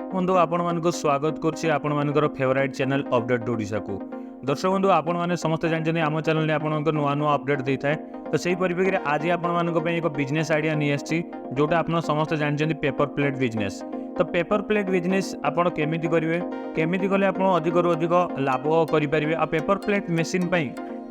बंधु आपण मानक स्वागत करुच्ची आपण मानकर फेवरेट चैनल अपडेट ओडिशा को। दर्शक बंधु आपण मैंने समस्ते जानते आम चैनल में आपण नुआ नुआ अपडेट दे था। तो सही परिप्रेक्षी में आज आपण मानक एक बिजनेस आइडिया नहीं आसी जोटा आप समस्त जानते पेपर प्लेट बिजनेस। तो पेपर प्लेट बिजनेस आपड़ केमी करेंगे केमी कले आप अधिक अधिक लाभ करेंगे। आ पेपर प्लेट मेसीन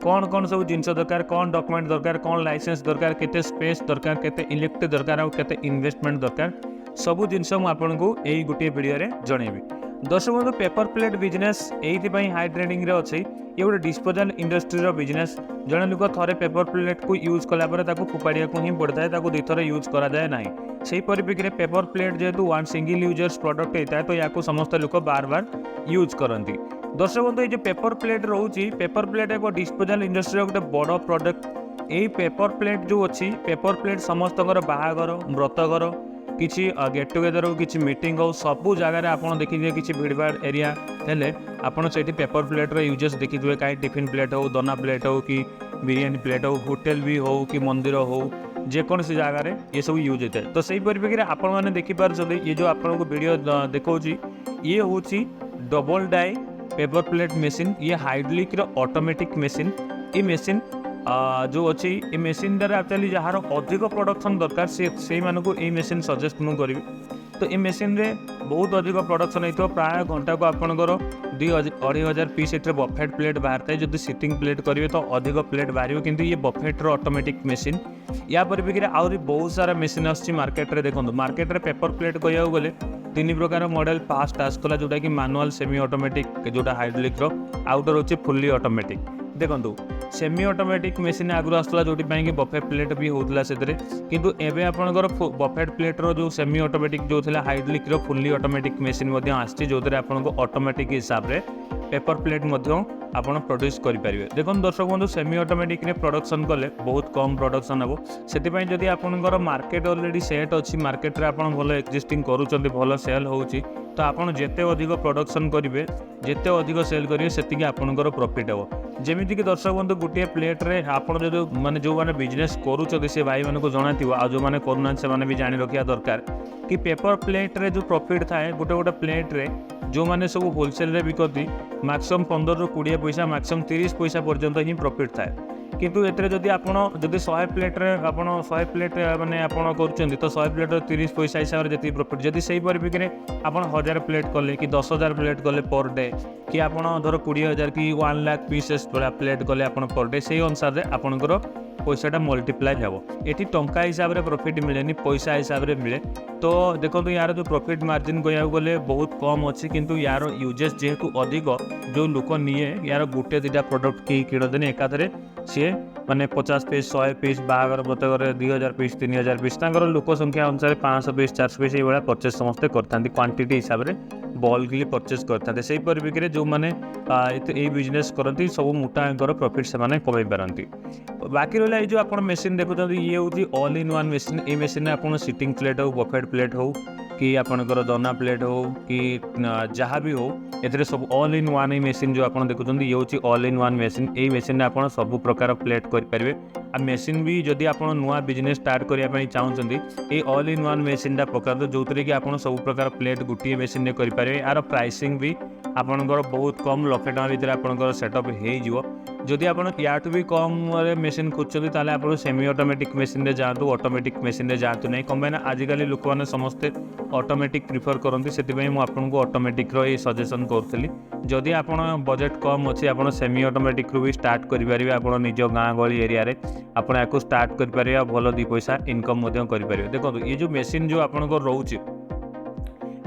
कौन कौन सब जिनस दरकार कौन डॉक्यूमेंट दरकार कौन लाइसेंस दरकार केते स्पेस दरकार केते इलेक्ट्रिक दरकार और केते इन्वेस्टमेंट दरकार सबू जिनस मुझे यही गोटे वीडियो जनइबी। दर्शक बंधु पेपर प्लेट बिजनेस ये हाई ट्रेडिंग रे अच्छी ये गोटे डिस्पोजल इंडस्ट्री बिजनेस। जड़े लोक थे पेपर प्लेट को यूज कलापर फोपाड़ा को ही पड़ता है दी थर यूज कराए ना। से परिप्रेक्षी में पेपर प्लेट जेहेतु वन सिंगल यूजर्स प्रोडक्ट होता है तो या समस्त लोक बार बार यूज करती। दर्शक बंधु ये पेपर प्लेट रोचे पेपर प्लेट एक डिस्पोजल इंडस्ट्री गोटे बड़ प्रोडक्ट। यही पेपर प्लेट जो अच्छी पेपर प्लेट समस्त बाहागर व्रतघर किसी गेट टुगेदर हो किसी मीटिंग हो सबू जगार आप देखिए किसी भीड़भाड़ एरिया हेले आपड़ से पेपर प्लेट यूजेस देखिए कहीं टिफिन प्लेट हो दना प्लेट हो कि बिरियानी प्लेट हो होटेल भी हो कि मंदिर हो जेकोसी जगार ये सब यूज होता है। तो सही परिप्रेक्षी में आपण मैंने देखिपारे ये जो आपको वीडियो देखा ये हूँ double die paper plate machine. ये हाइड्रोलिक ऑटोमेटिक मेसीन। ये मेसीन जो अच्छी ये मेसीन द्वारा एक्चुअली जार अधिक प्रोडक्शन दरकार से मानक ये मेसीन सजेस्ट मुझे करी। तो ये मेसीन रे बहुत अधिक प्रोडक्शन होता प्राय घंटा को आपंकर 2,500 पीस ये बफेट प्लेट बाहर है। जब सिटिंग प्लेट करेंगे तो अधिक प्लेट बाहर किंतु ये बफेट ऑटोमेटिक मेसीन। या परिप्रेक्षी में आहरी बहुत सारा मेसीन आसी मार्केट रे देखो मार्केट रे पेपर प्लेट कहूँ गले 3 प्रकार मॉडल फास्ट आसला जोटा कि मैनुअल सेमी ऑटोमेटिक जोटा हाइड्रोलिक आउटर होची फुल्ली ऑटोमेटिक। देखो सेमी ऑटोमेटिक मेसीन आगुरी आसला जो बफे प्लेट भी होता से किंतु एवं आपंकर बफेट प्लेट रो जो सेमी ऑटोमेटिक जो थी हाइड्रोलिक फुल्ली ऑटोमेटिक मेसीन आसी जो आपको ऑटोमेटिक हिसाब से पेपर प्लेट आपड़ प्रोड्यूस करेंगे। देखो दर्शक बंधु सेमी ऑटोमेटिक रे प्रोडक्शन कले बहुत कम प्रोडक्शन हे से जदि आपंकर मार्केट ऑलरेडी सेट अच्छी मार्केट रे आप भल एक्जिस्टिंग करूँ भल सेल होची तो आपड़ जिते अधिक प्रोडक्शन करेंगे जिते अधिक सेल करेंगे से आपंकर प्रॉफिट हे। जमीक कि दर्शक बंधु गोटे प्लेट रे आपड़ जो माने जो मैंने बिजनेस करूँ से भाई मानक जना आ जो मैंने करूना से भी जानी रखा दरकार कि पेपर प्लेट रे जो प्रॉफिट थाए गोटे गोटे प्लेट रे जो मैंने सब होलसेल रे बिकती मैक्सिमम 15 ରୁ 20 पैसा मैक्सिमम 30 पैसा पर्यंत ही प्रॉफिट थाए। किंतु एतरे जदि आपण जदि 100 प्लेट रे आपण 100 प्लेट माने आपण करूछंती तो 100 प्लेट 30 पैसा हिसाब रे जति प्रॉफिट जदि सही परिप्रेक्षी में आपण 1000 प्लेट कले कि 10,000 प्लेट कले पर डे कि आपण धर 20,000 कि 1 लाख पीसेस प्लेट कले आपण पर डे से अनुसार रे आपणकर पैसाटा मल्टीप्लाई हेबो। एठी टंका हिसाब रे प्रॉफिट मिलेनी पैसा हिसाब रे मिले। तो देखो यार जो प्रॉफिट मार्जिन कहया गले बहुत कम अच्छी किंतु यार यूजेस जेहेतु अधिक जो लोक निए यार गोटे 2टा प्रोडक्ट कि किणदेन एकाथरे सी माने 50 पीस 100 पीस बाहागर ब्रतघर 2,000 पीस 3,000 पीस लोक संख्या अनुसार 500 पीस 400 पीस ये परचेज समस्ते करता क्वांटिटी हिसाब से बल्कली परचेज करते से परिप्रेक्षी में जो मैंने ये बिजनेस करती सब मोटा प्रॉफिट से कमाई पारती। बाकी रहा जो आप मेसीन देखुं ये हूँ ऑल इन वन मेसीन। ये मेसीन आप सिटिंग प्लेट हो बफेट प्लेट हो कि आपंकर दना प्लेट हो कि जहाँ भी हो ए सब all in one he machine जो आप देखुं ये हूँ ऑल इन वन मेसीन। ये मेसीन आप सब प्रकार प्लेट करेंगे। आ मेसीन भी जदि आप नुआ बिजनेस स्टार्ट करने चाहते ये ऑल इन वन मेसीनटा पका जो थे कि आप सब प्रकार प्लेट गोटे मेसीन करेंगे। यार प्राइसिंग भी आपंकर बहुत कम लक्षे टका भर आपंकर सेटअप हो। जदि आप या भी कम मेसीन खोजुंट ताले आप सेमी ऑटोमेटिक मेसीन रे जातु ऑटोमेटिक मेसीन रे जातु नहीं कम आजिकल लोक मैंने समस्ते ऑटोमेटिक प्रिफर करती से आपको ऑटोमेटिक रो सजेशन करी। जदि आप बजेट कम अच्छी आप सेमी ऑटोमेटिक रू भी स्टार्ट करेंगे आप निज गाँ गली एरिया रे आप स्टार्ट करेंगे भल 2 पैसा इनकम करेंगे। देखो ये जो मेसीन जो आपंकर रोचे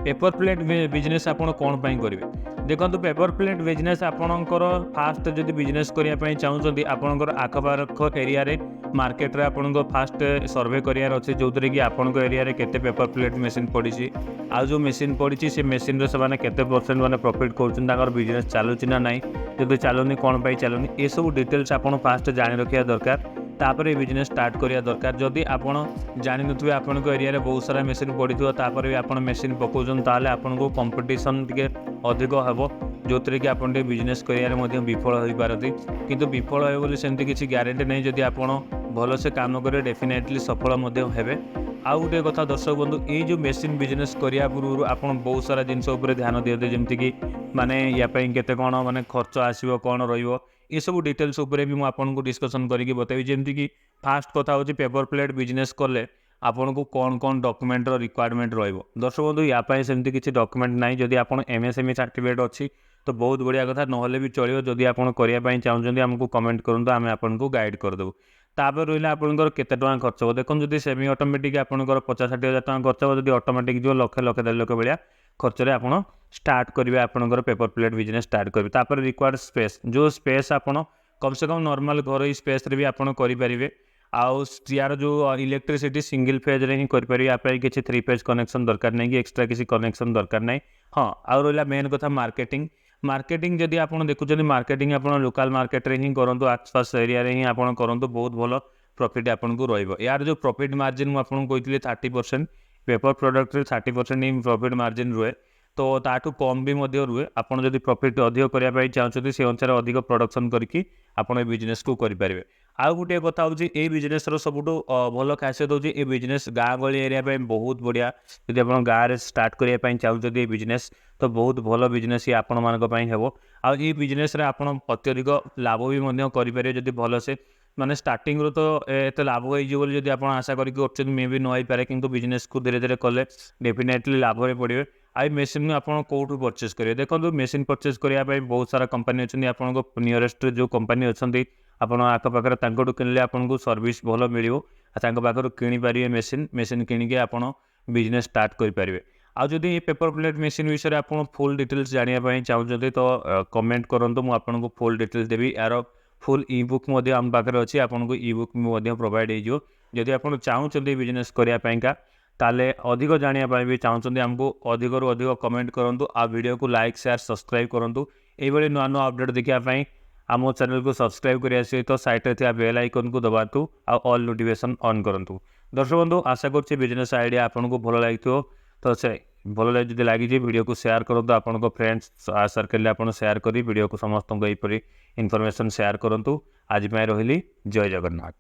पेपर प्लेट बिजनेस आप कौन करेंगे देखो पेपर प्लेट बिजनेस आपणकर फास्ट जदि बिजनेस करने चाहते आपंकर आखपाख एरिया रे मार्केट रे आपको फास्ट सर्वे करार अच्छे जो थे कि आपंक एरिया रे केते पेपर प्लेट मेसीन पड़ी आ जो मेसीन पड़ी से मेसीन से केते परसेंट मैंने प्रॉफिट कर बिजनेस चलुची ना ना जब चलुनी कौन पाई चलुनी ये सब डिटेल्स आप फास्ट जानी रखा दरकार तापर ये बिजनेस स्टार्ट करिया दरकार। जदि आपण जानि नथुवे आपन को एरिया रे बहुत सारा मेसीन पड़िथो तापर भी आपण मेसीन पकोजन ताले आपन को कंपटीशन टिके अधिक हेबो जो थे कि आप बिजनेस करिया विफल हो पारती किंतु विफल हो सेमती किसी ग्यारंटी नहीं। जदि आप भल से काम करेंगे डेफिनेटली सफल हेबे। आउ गोटे कथा दर्शक बंधु ये जो मेसीन बिजनेस करिया पूर्व आप बहुत सारा जिनस ध्यान दियते जमती कि माने या केते कौन माने खर्च आसो कौन रही ये सब डिटेल्स भी मुझे आपको डिस्कसन करके बताइए जमती कि फास्ट कथा हूँ पेपर प्लेट बिजनेस कले आपन को कौन कौन डॉक्यूमेंट रिक्वायरमेंट रहिबो। दर्शक बंधु या सेमती किसी डॉक्यूमेंट ना जदि आप एमएसएमई सर्टिफिकेट अच्छी तो बहुत बढ़िया कथा ना भी चलो जदि आप करने चाहते आमको कमेंट करूँ आम आपको गाइड करदेबू। तापर रहा आपंकर केते टଙ୍କା खर्च हो देखो जब सेमी ऑटोमेटिक आपंकर 50-60 हज़ार टଙ୍କା खर्च हो जब ऑटोमेटिक जो लक्ष 1.5 भाया खर्च में आप स्टार्ट करेंगे आपंकर पेपर प्लेट बिजनेस स्टार्ट करेंगे। तापर रिक्वायर्ड स्पेस जो स्पेस आप कम से कम नॉर्मल घर स्पेस भी आप करेंगे आउ यार जो इलेक्ट्रिसिटी सिंगल फेज रे ही करेंगे या किसी 3 फेज कनेक्शन दरकार नहीं कि एक्सट्रा किसी कनेक्शन दरकार नहीं। हाँ आउ रहा मेन कथा मार्केटिंग मार्केटिंग जदि आप देखुं मार्केटिंग आप लोकल मार्केट रे ही करूँ आसपास एरिया रे ही आप करूँ बहुत भल प्रॉफिट आपको रहिबो। यार जो प्रॉफिट मार्जिन मुझे कहती 30% पेपर प्रोडक्ट रे 30% ही प्रॉफिट मार्जिन रुहे तो ताठू कम भी रुहे। आपड़ जब प्रॉफिट अधिक करने चाहते से अनुसार अधिक प्रोडक्शन करके आप बिजनेस को करेंगे। आउ गोटे कथा हूँ ये बिजनेस सबुठ भल खासियत हूँ ये बिजनेस गाँ गली एरिया बहुत बढ़िया जब आप गाँव में स्टार्ट करने चाहते ये बिजनेस तो बहुत भल बिजनेस ये आपण मानी हे आई बिजनेस आप अत्यधिक लाभ भी करेंगे जब भल से माने स्टार्टिंग रो तो एत लाभ हो जब आप आशा करके मे भी नई पारे कि बिजनेस को धीरे धीरे कले डेफिनेटली लाभ में पड़े। आई मेसीन आप कौटू परचेज करेंगे देखो मेसीन परचेज करने बहुत सारा कंपनी अच्छी आपको नियरेस्ट जो कंपनी अच्छा आप आखपाखे किनले आपको सर्विस भल मिले पाखर किपारे मेसीन मेसीन किणिकी आप बिजनेस स्टार्ट करेंगे। आउ जदि पेपर प्लेट मेसीन विषय आप फुल डिटेल्स जानापी चाहते तो कमेंट करूँ मुझे फुल डिटेल्स देवी यार फुल इ बुक आम पाखे अच्छी आपको इ बुक प्रोवाइड हो जदि आप चाहते बिजनेस करने ताले अधिक जानापी भी चाहते आमको अधिक रू अधिक कमेंट करूँ आ वीडियो को लाइक शेयर सब्सक्राइब करूँ ये नुआ नुआ अपडेट देखापी आम चैनल को सब्सक्राइब करने सहित साइड में बेल आइकन को दबातु आ ऑल नोटिफिकेशन ऑन करूँ। दर्शक बंधु आशा कर बिजनेस आइडिया आपको भल लगी तो से भल लगे लगी वीडियो को शेयर करूँ आपन फ्रेंड्स सर्कल आप शेयर करी वीडियो को समस्त को इनफॉरमेशन शेयर करूँ। आज मैं रही जय जगन्नाथ।